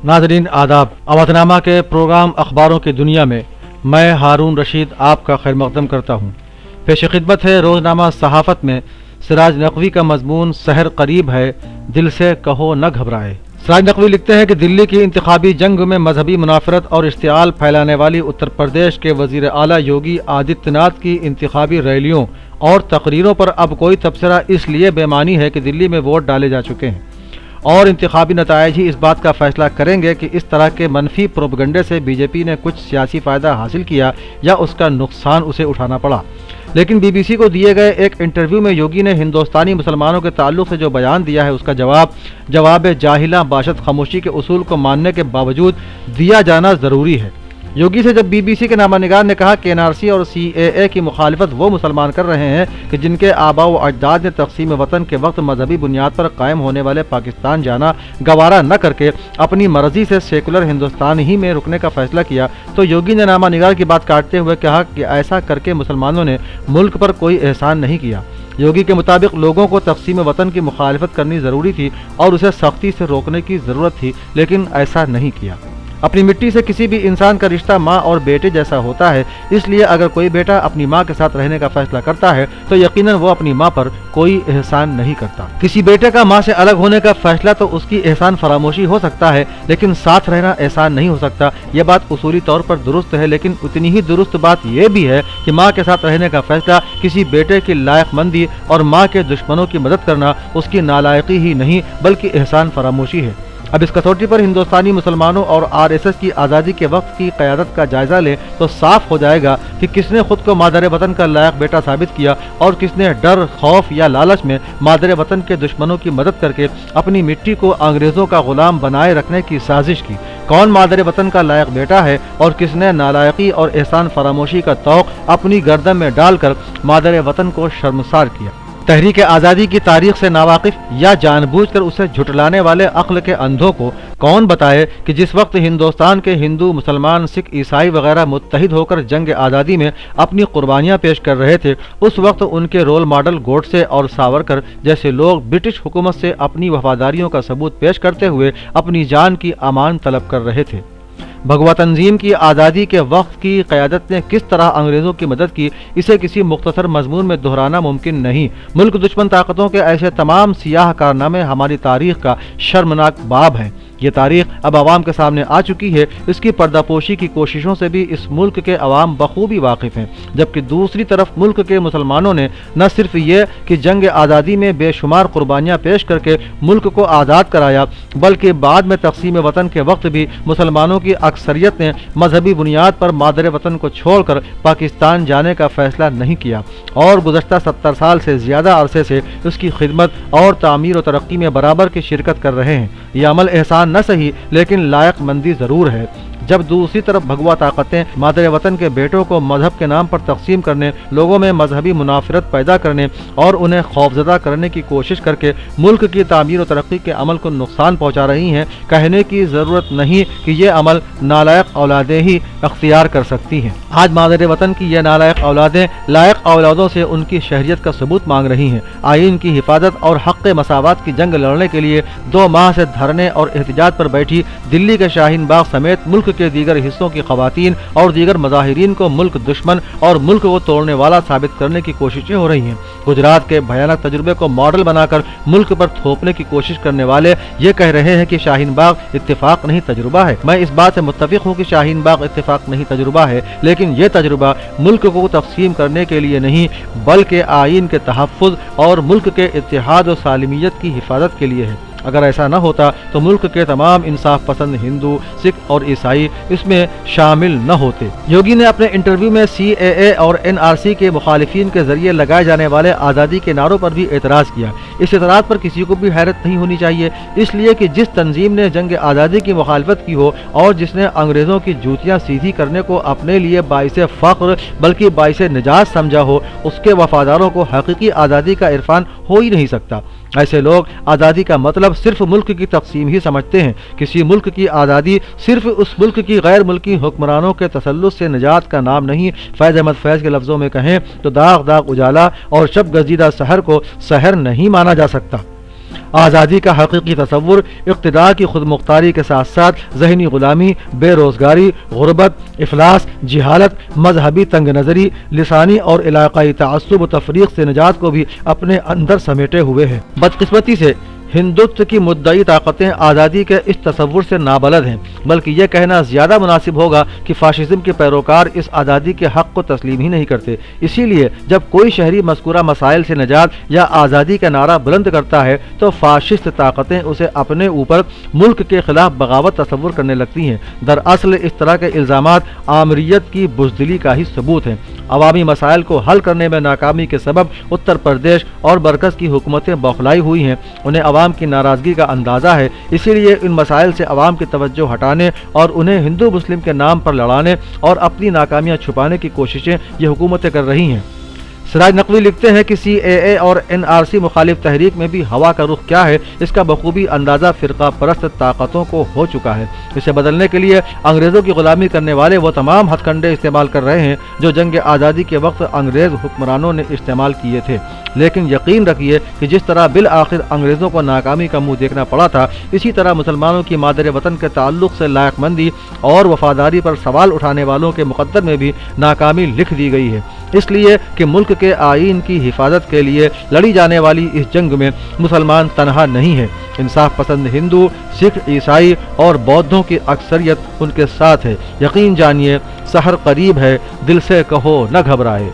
नाज़रीन आदाब। अवधनामा के प्रोग्राम अखबारों की दुनिया में मैं हारून रशीद आपका खैर मकदम करता हूँ। पेश खिदमत है रोज़नामा सहाफ़त में सिराज नकवी का मजमून सहर करीब है, दिल से कहो न घबराए। सिराज नकवी लिखते हैं कि दिल्ली की इंतखाबी जंग में मजहबी मुनाफरत और इश्तिआल फैलाने वाली उत्तर प्रदेश के वजीर आला योगी आदित्यनाथ की इंतखाबी रैलियों और तकरीरों पर अब कोई तबसरा इसलिए बेमानी है कि दिल्ली में वोट डाले जा चुके हैं और इंतखाबी नताइज ही इस बात का फैसला करेंगे कि इस तरह के मनफी प्रोपगंडे से बीजेपी ने कुछ सियासी फ़ायदा हासिल किया या उसका नुकसान उसे उठाना पड़ा। लेकिन बीबीसी को दिए गए एक इंटरव्यू में योगी ने हिंदुस्तानी मुसलमानों के ताल्लुक से जो बयान दिया है उसका जवाब जाहिला बाशत खामोशी के उसूल को मानने के बावजूद दिया जाना ज़रूरी है। योगी से जब बीबीसी के नामानिगार ने कहा कि एनआरसी और सीएए की मुखालिफत वो मुसलमान कर रहे हैं कि जिनके आबा व अजदाद ने तकसीम वतन के वक्त मजहबी बुनियाद पर कायम होने वाले पाकिस्तान जाना गवारा न करके अपनी मर्जी से सेकुलर हिंदुस्तान ही में रुकने का फैसला किया, तो योगी ने नामानिगार की बात काटते हुए कहा कि ऐसा करके मुसलमानों ने मुल्क पर कोई एहसान नहीं किया। योगी के मुताबिक लोगों को तकसीम वतन की मुखालिफत करनी ज़रूरी थी और उसे सख्ती से रोकने की ज़रूरत थी, लेकिन ऐसा नहीं किया। अपनी मिट्टी से किसी भी इंसान का रिश्ता माँ और बेटे जैसा होता है, इसलिए अगर कोई बेटा अपनी माँ के साथ रहने का फैसला करता है तो यकीनन वो अपनी माँ पर कोई एहसान नहीं करता। किसी बेटे का माँ से अलग होने का फैसला तो उसकी एहसान फरामोशी हो सकता है, लेकिन साथ रहना एहसान नहीं हो सकता। यह बात उसूली तौर पर दुरुस्त है, लेकिन उतनी ही दुरुस्त बात यह भी है कि माँ के साथ रहने का फैसला किसी बेटे की लायकमंदी और माँ के दुश्मनों की मदद करना उसकी नालायकी ही नहीं बल्कि एहसान फरामोशी है। अब इस कसौटी पर हिंदुस्तानी मुसलमानों और आरएसएस की आज़ादी के वक्त की क़यादत का जायज़ा लें तो साफ हो जाएगा कि किसने खुद को मादर वतन का लायक बेटा साबित किया और किसने डर, खौफ या लालच में मादर वतन के दुश्मनों की मदद करके अपनी मिट्टी को अंग्रेज़ों का गुलाम बनाए रखने की साजिश की। कौन मादर वतन का लायक बेटा है और किसने नालायकी और एहसान फरामोशी का तौक अपनी गर्दन में डालकर मादर वतन को शर्मसार किया। तहरीक आज़ादी की तारीख से नावाकिफ या जानबूझकर उसे झुटलाने वाले अक्ल के अंधों को कौन बताए कि जिस वक्त हिंदुस्तान के हिंदू, मुसलमान, सिख, ईसाई वगैरह मुत्तहिद होकर जंग आज़ादी में अपनी कुर्बानियाँ पेश कर रहे थे, उस वक्त उनके रोल मॉडल गोडसे और सावरकर जैसे लोग ब्रिटिश हुकूमत से अपनी वफादारियों का सबूत पेश करते हुए अपनी जान की अमान तलब कर रहे थे। भगवा तंजीम की आज़ादी के वक्त की क़यादत ने किस तरह अंग्रेज़ों की मदद की, इसे किसी मुख्तसर मजमून में दोहराना मुमकिन नहीं। मुल्क दुश्मन ताकतों के ऐसे तमाम सियाह कारनामे हमारी तारीख का शर्मनाक बाब हैं। ये तारीख अब आवाम के सामने आ चुकी है। इसकी पर्दापोशी की कोशिशों से भी इस मुल्क के अवाम बखूबी वाकिफ़ हैं, जबकि दूसरी तरफ मुल्क के मुसलमानों ने न सिर्फ ये कि जंग आज़ादी में बेशुमार कुर्बानियाँ पेश करके मुल्क को आज़ाद कराया, बल्कि बाद में तकसीम वतन के वक्त भी मुसलमानों की अक्सरियत ने मजहबी बुनियाद पर मादर वतन को छोड़कर पाकिस्तान जाने का फैसला नहीं किया और गुज़श्ता 70 साल से ज़्यादा अरसे से उसकी खिदमत और तामीर व तरक्की में बराबर की शिरकत कर रहे हैं। यह अमल एहसान न सही लेकिन लायक मंदी ज़रूर है। जब दूसरी तरफ भगवा ताकतें मादर वतन के बेटों को मजहब के नाम पर तकसीम करने, लोगों में मजहबी मुनाफरत पैदा करने और उन्हें खौफजदा करने की कोशिश करके मुल्क की तामीर और तरक्की के अमल को नुकसान पहुँचा रही हैं, कहने की ज़रूरत नहीं कि ये अमल नालायक औलादें ही अख्तियार कर सकती हैं। आज मादर वतन की यह नालायक औलादें लायक औलादों से उनकी शहरियत का सबूत मांग रही हैं। आइन की हिफाजत और हक़ मसावत की जंग लड़ने के लिए 2 माह से धरने और एहतजाज पर बैठी दिल्ली के शाहीन बाग समेत मुल्क के दीगर हिस्सों की खवातीन और दीगर मज़ाहिरीन को मुल्क दुश्मन और मुल्क को तोड़ने वाला साबित करने की कोशिशें हो रही हैं। गुजरात के भयानक तजुर्बे को मॉडल बनाकर मुल्क पर थोपने की कोशिश करने वाले ये कह रहे हैं कि शाहीन बाग इत्तेफाक नहीं तजुर्बा है। मैं इस बात से मुत्तफिक हूँ कि शाहीन बाग इत्तेफाक नहीं तजुर्बा है, लेकिन ये तजुर्बा मुल्क को तकसीम करने के लिए नहीं बल्कि आइन के तहफ़्फ़ुज़ और मुल्क के इत्तेहाद और सालिमियत की हिफाजत के लिए है। अगर ऐसा न होता तो मुल्क के तमाम इंसाफ पसंद हिंदू, सिख और ईसाई इसमें शामिल न होते। योगी ने अपने इंटरव्यू में सीएए और एनआरसी के मुखालिफिन के जरिए लगाए जाने वाले आज़ादी के नारों पर भी एतराज़ किया। इस एतराज़ पर किसी को भी हैरत नहीं होनी चाहिए, इसलिए कि जिस तंजीम ने जंग आज़ादी की मुखालफत की हो और जिसने अंग्रेज़ों की जूतियाँ सीधी करने को अपने लिए बाइसे फ़ख्र बल्कि बाइसे निजात समझा हो, उसके वफादारों को हकीकी आज़ादी का इरफान हो ही नहीं सकता। ऐसे लोग आज़ादी का मतलब सिर्फ मुल्क की तकसीम ही समझते हैं। किसी मुल्क की आज़ादी सिर्फ उस मुल्क की गैर मुल्की हुक्मरानों के तसल्लुत से निजात का नाम नहीं। फैज़ अहमद फैज़ के लफ्ज़ों में कहें तो दाग दाग उजाला और शब गजीदा सहर को सहर नहीं माना जा सकता। آزادی کا حقیقی تصور اقتدار کی خود مختاری کے ساتھ ساتھ ذہنی غلامی، بے روزگاری، غربت، افلاس، جہالت، مذہبی تنگ نظری، لسانی اور علاقائی تعصب و تفریق سے نجات کو بھی اپنے اندر سمیٹے ہوئے ہے۔ بدقسمتی سے ہندوتو کی مدعی طاقتیں آزادی کے اس تصور سے نابلد ہیں، بلکہ یہ کہنا زیادہ مناسب ہوگا کہ فاشزم کے پیروکار اس آزادی کے حق کو تسلیم ہی نہیں کرتے۔ اسی لیے جب کوئی شہری مذکورہ مسائل سے نجات یا آزادی کا نعرہ بلند کرتا ہے تو فاشسٹ طاقتیں اسے اپنے اوپر ملک کے خلاف بغاوت تصور کرنے لگتی ہیں۔ دراصل اس طرح کے الزامات آمریت کی بزدلی کا ہی ثبوت ہیں۔ عوامی مسائل کو حل کرنے میں ناکامی کے سبب اتر پردیش اور مرکز کی حکومتیں بوکھلائی ہوئی ہیں، انہیں عوام کی ناراضگی کا اندازہ ہے، اسی لیے ان مسائل سے عوام کی توجہ ہٹانے اور انہیں ہندو مسلم کے نام پر لڑانے اور اپنی ناکامیاں چھپانے کی کوششیں یہ حکومتیں کر رہی ہیں۔ سراج نقوی لکھتے ہیں کہ CAA اور NRC مخالف تحریک میں بھی ہوا کا رخ کیا ہے، اس کا بخوبی اندازہ فرقہ پرست طاقتوں کو ہو چکا ہے۔ اسے بدلنے کے لیے انگریزوں کی غلامی کرنے والے وہ تمام ہتھ کنڈے استعمال کر رہے ہیں جو جنگ آزادی کے وقت انگریز حکمرانوں نے استعمال کیے تھے، لیکن یقین رکھیے کہ جس طرح بالآخر انگریزوں کو ناکامی کا منہ دیکھنا پڑا تھا، اسی طرح مسلمانوں کی مادر وطن کے تعلق سے لائق مندی اور وفاداری پر سوال اٹھانے والوں کے مقدر میں بھی ناکامی لکھ دی گئی ہے، اس لیے کہ ملک کے آئین کی حفاظت کے لیے لڑی جانے والی اس جنگ میں مسلمان تنہا نہیں ہے۔ انصاف پسند ہندو، سکھ، عیسائی اور بودھوں کی اکثریت ان کے ساتھ ہے۔ یقین جانیے سحر قریب ہے، دل سے کہو نہ گھبرائے۔